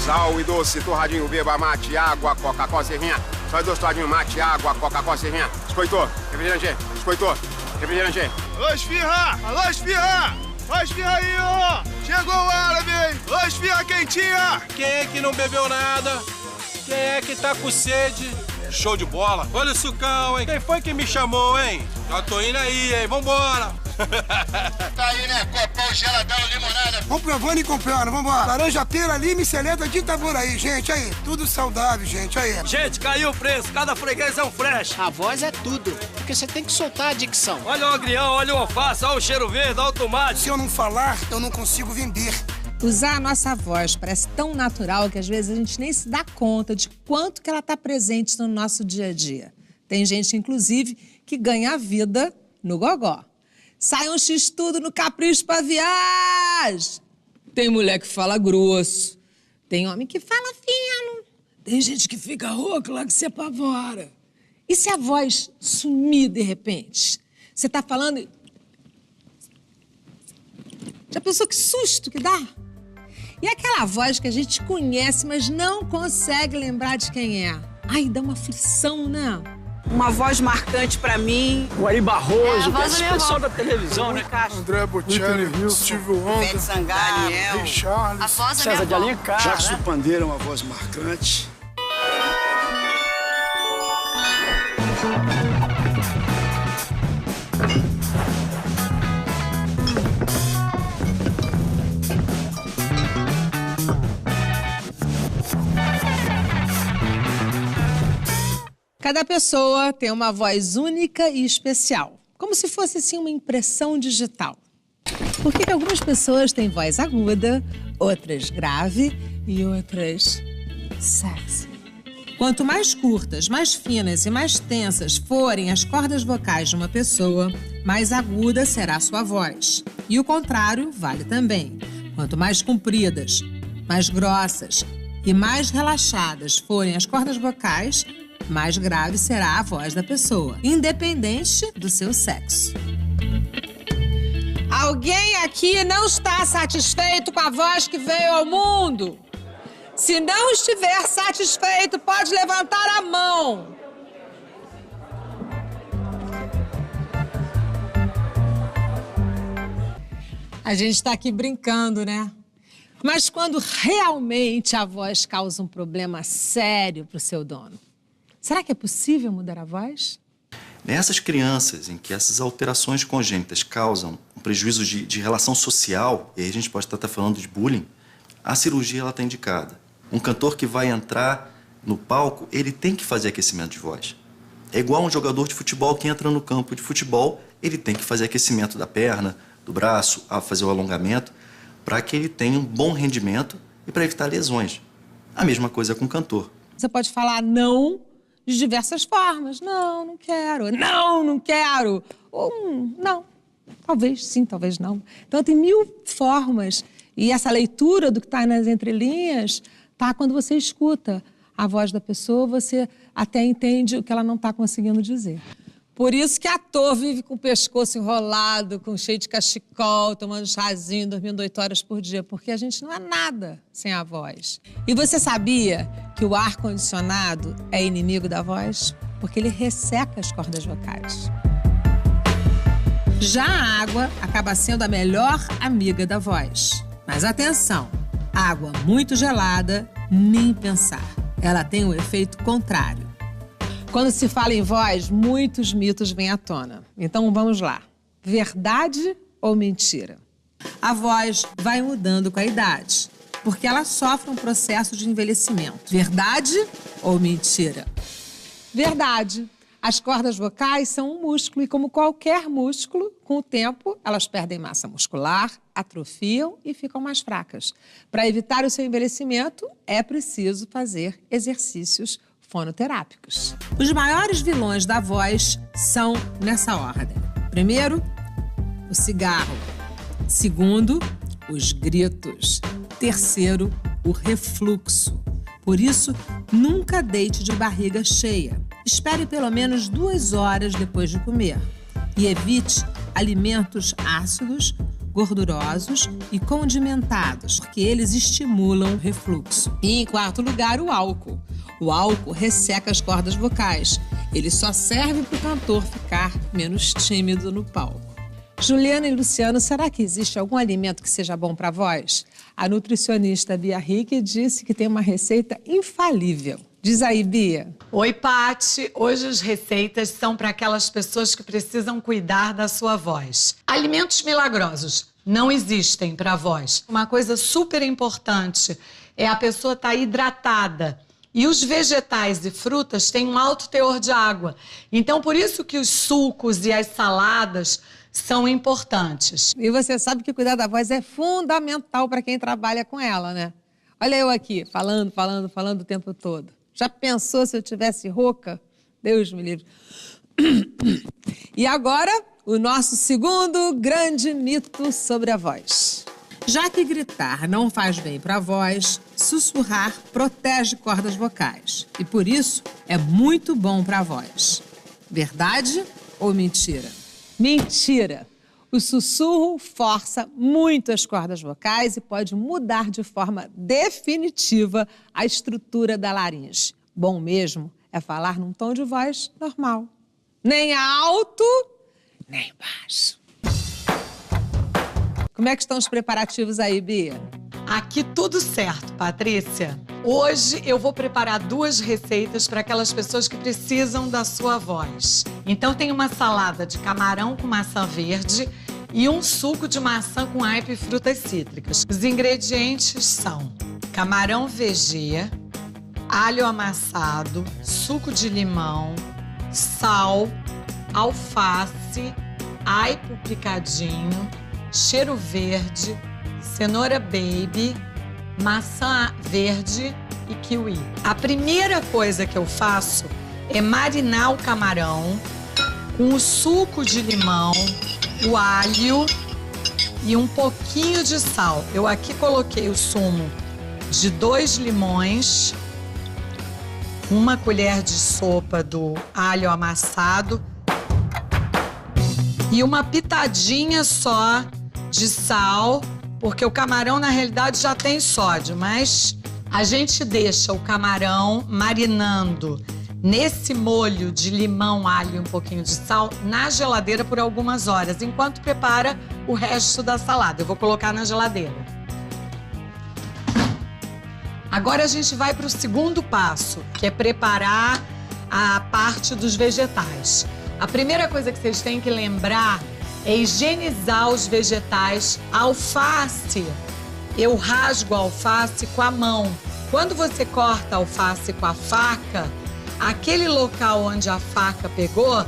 Sal e doce, torradinho, beba, mate, água, Coca-Cola, serrinha. Sal e doce, torradinho, mate, água, Coca-Cola, serrinha. Escoitou, refrigerante, escoitou, refrigerante. Alô, esfirra! Alô, esfirra! Ó, esfirra aí, ó! Chegou o árabe, hein? Ô, esfirra quentinha! Quem é que não bebeu nada? Quem é que tá com sede? Show de bola! Olha o sucão, hein? Quem foi que me chamou, hein? Já tô indo aí, hein? Vambora! Tá aí, né? Copão, geladão, limonada. Vamos provando e comprando, vambora. Laranja, pera, lima e seleta de Itaboraí, gente, aí. Tudo saudável, gente, aí. Gente, caiu o preço. Cada freguês é um fresh. A voz é tudo, porque você tem que soltar a dicção. Olha o agrião, olha o alface, olha o cheiro verde, olha o tomate. Se eu não falar, eu não consigo vender. Usar a nossa voz parece tão natural que às vezes a gente nem se dá conta de quanto que ela está presente no nosso dia a dia. Tem gente, inclusive, que ganha a vida no gogó. Sai um x-tudo no capricho pra viagem. Tem mulher que fala grosso. Tem homem que fala fino. Tem gente que fica rouca lá que se apavora. E se a voz sumir de repente? Você tá falando e... Já pensou que susto que dá? E aquela voz que a gente conhece, mas não consegue lembrar de quem é. Ai, dá uma aflição, né? Uma voz marcante pra mim. O Ari Barroso, que é esse pessoal da televisão, né? André Bocelli, Steve Wonder, Bete Sangalo, Ray Charles. A voz César de Alencar. Jacques do Pandeiro é uma voz marcante. Cada pessoa tem uma voz única e especial, como se fosse assim uma impressão digital. Por que algumas pessoas têm voz aguda, outras grave e outras sexy? Quanto mais curtas, mais finas e mais tensas forem as cordas vocais de uma pessoa, mais aguda será a sua voz. E o contrário vale também. Quanto mais compridas, mais grossas e mais relaxadas forem as cordas vocais, mais grave será a voz da pessoa, independente do seu sexo. Alguém aqui não está satisfeito com a voz que veio ao mundo? Se não estiver satisfeito, pode levantar a mão. A gente está aqui brincando, né? Mas quando realmente a voz causa um problema sério para o seu dono, será que é possível mudar a voz? Nessas crianças em que essas alterações congênitas causam um prejuízo de relação social, e aí a gente pode estar falando de bullying, a cirurgia ela está indicada. Um cantor que vai entrar no palco, ele tem que fazer aquecimento de voz. É igual um jogador de futebol que entra no campo de futebol, ele tem que fazer aquecimento da perna, do braço, a fazer o alongamento, para que ele tenha um bom rendimento e para evitar lesões. A mesma coisa com o cantor. Você pode falar não de diversas formas. Não, não quero. Não, não quero. Ou não. Talvez sim, talvez não. Então, tem 1000 formas. E essa leitura do que está nas entrelinhas, tá? Quando você escuta a voz da pessoa, você até entende o que ela não está conseguindo dizer. Por isso que ator vive com o pescoço enrolado, com cheio de cachecol, tomando chazinho, dormindo 8 horas por dia, porque a gente não é nada sem a voz. E você sabia que o ar-condicionado é inimigo da voz? Porque ele resseca as cordas vocais. Já a água acaba sendo a melhor amiga da voz. Mas atenção, água muito gelada, nem pensar. Ela tem um efeito contrário. Quando se fala em voz, muitos mitos vêm à tona. Então vamos lá. Verdade ou mentira? A voz vai mudando com a idade, porque ela sofre um processo de envelhecimento. Verdade ou mentira? Verdade. As cordas vocais são um músculo e, como qualquer músculo, com o tempo, elas perdem massa muscular, atrofiam e ficam mais fracas. Para evitar o seu envelhecimento, é preciso fazer exercícios fonoterápicos. Os maiores vilões da voz são nessa ordem. Primeiro, o cigarro. Segundo, os gritos. Terceiro, o refluxo. Por isso, nunca deite de barriga cheia. Espere pelo menos 2 horas depois de comer. E evite alimentos ácidos, gordurosos e condimentados, porque eles estimulam o refluxo. E, em quarto lugar, o álcool. O álcool resseca as cordas vocais. Ele só serve para o cantor ficar menos tímido no palco. Juliana e Luciano, será que existe algum alimento que seja bom para a voz? A nutricionista Bia Rick disse que tem uma receita infalível. Diz aí, Bia. Oi, Pati. Hoje as receitas são para aquelas pessoas que precisam cuidar da sua voz. Alimentos milagrosos não existem para a voz. Uma coisa super importante é a pessoa estar hidratada. E os vegetais e frutas têm um alto teor de água. Então, por isso que os sucos e as saladas são importantes. E você sabe que cuidar da voz é fundamental para quem trabalha com ela, né? Olha eu aqui, falando o tempo todo. Já pensou se eu tivesse rouca? Deus me livre. E agora, o nosso segundo grande mito sobre a voz. Já que gritar não faz bem para a voz, sussurrar protege cordas vocais. E por isso, é muito bom para a voz. Verdade ou mentira? Mentira! O sussurro força muito as cordas vocais e pode mudar de forma definitiva a estrutura da laringe. Bom mesmo é falar num tom de voz normal. Nem alto, nem baixo. Como é que estão os preparativos aí, Bia? Aqui tudo certo, Patrícia. Hoje eu vou preparar 2 receitas para aquelas pessoas que precisam da sua voz. Então tem uma salada de camarão com maçã verde e um suco de maçã com aipo e frutas cítricas. Os ingredientes são camarão VG, alho amassado, suco de limão, sal, alface, aipo picadinho, cheiro verde, cenoura baby, maçã verde e kiwi. A primeira coisa que eu faço é marinar o camarão com o suco de limão, o alho e um pouquinho de sal. Eu aqui coloquei o sumo de 2 limões, 1 colher de sopa do alho amassado e uma pitadinha só de sal, porque o camarão, na realidade, já tem sódio, mas a gente deixa o camarão marinando nesse molho de limão, alho e um pouquinho de sal na geladeira por algumas horas, enquanto prepara o resto da salada. Eu vou colocar na geladeira. Agora a gente vai para o segundo passo, que é preparar a parte dos vegetais. A primeira coisa que vocês têm que lembrar é higienizar os vegetais. A alface, eu rasgo a alface com a mão. Quando você corta a alface com a faca, aquele local onde a faca pegou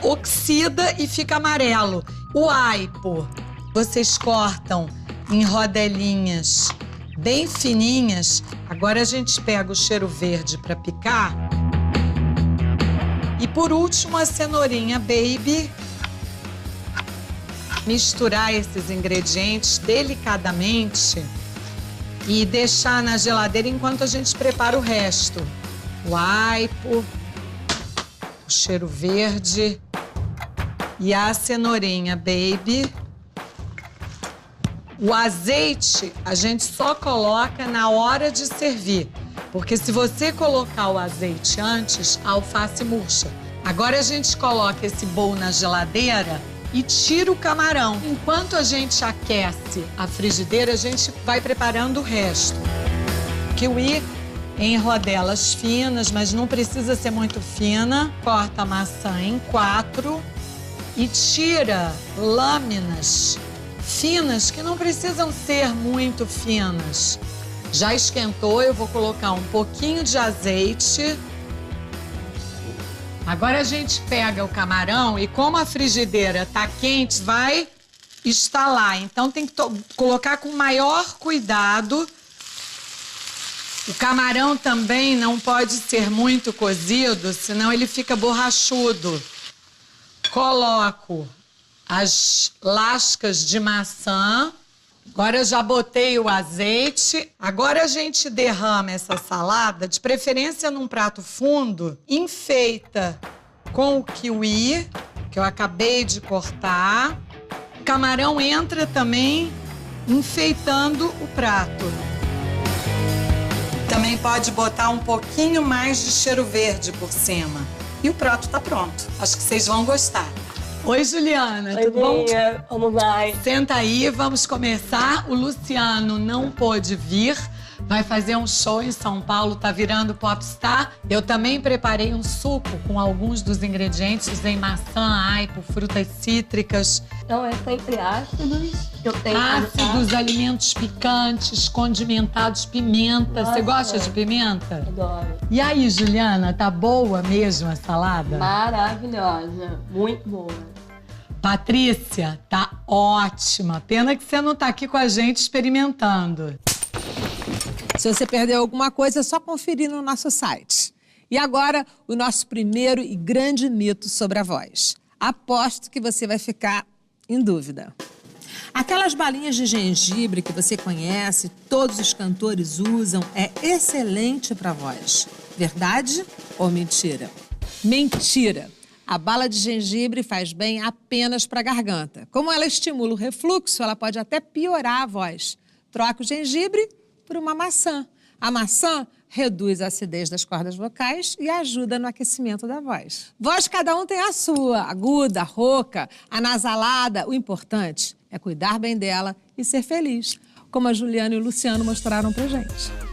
oxida e fica amarelo. O aipo, vocês cortam em rodelinhas bem fininhas. Agora a gente pega o cheiro verde para picar. E por último, a cenourinha baby. Misturar esses ingredientes delicadamente e deixar na geladeira enquanto a gente prepara o resto. O aipo, o cheiro verde e a cenourinha baby. O azeite a gente só coloca na hora de servir, porque se você colocar o azeite antes, a alface murcha. Agora a gente coloca esse bowl na geladeira e tira o camarão. Enquanto a gente aquece a frigideira, a gente vai preparando o resto. Kiwi em rodelas finas, mas não precisa ser muito fina. Corta a maçã em 4 e tira lâminas finas, que não precisam ser muito finas. Já esquentou, eu vou colocar um pouquinho de azeite. Agora a gente pega o camarão e, como a frigideira tá quente, vai estalar. Então tem que colocar com maior cuidado. O camarão também não pode ser muito cozido, senão ele fica borrachudo. Coloco as lascas de maçã. Agora eu já botei o azeite. Agora a gente derrama essa salada, de preferência num prato fundo, enfeita com o kiwi, que eu acabei de cortar. Camarão entra também enfeitando o prato. Também pode botar um pouquinho mais de cheiro verde por cima. E o prato tá pronto. Acho que vocês vão gostar. Oi, Juliana, tudo bom? Vamos lá. Senta aí, vamos começar. O Luciano não pôde vir, vai fazer um show em São Paulo, tá virando popstar. Eu também preparei um suco com alguns dos ingredientes, usei maçã, aipo, frutas cítricas. Então é sempre ácidos. Eu tenho ácidos, alimentos picantes, condimentados, pimenta. Você gosta de pimenta? Adoro. E aí, Juliana, tá boa mesmo a salada? Maravilhosa, muito boa. Patrícia, tá ótima. Pena que você não tá aqui com a gente experimentando. Se você perdeu alguma coisa, é só conferir no nosso site. E agora, o nosso primeiro e grande mito sobre a voz. Aposto que você vai ficar em dúvida. Aquelas balinhas de gengibre que você conhece, todos os cantores usam, é excelente para a voz. Verdade ou mentira? Mentira! A bala de gengibre faz bem apenas para a garganta. Como ela estimula o refluxo, ela pode até piorar a voz. Troca o gengibre por uma maçã. A maçã reduz a acidez das cordas vocais e ajuda no aquecimento da voz. Voz cada um tem a sua, aguda, rouca, anasalada. O importante é cuidar bem dela e ser feliz, como a Juliana e o Luciano mostraram pra gente.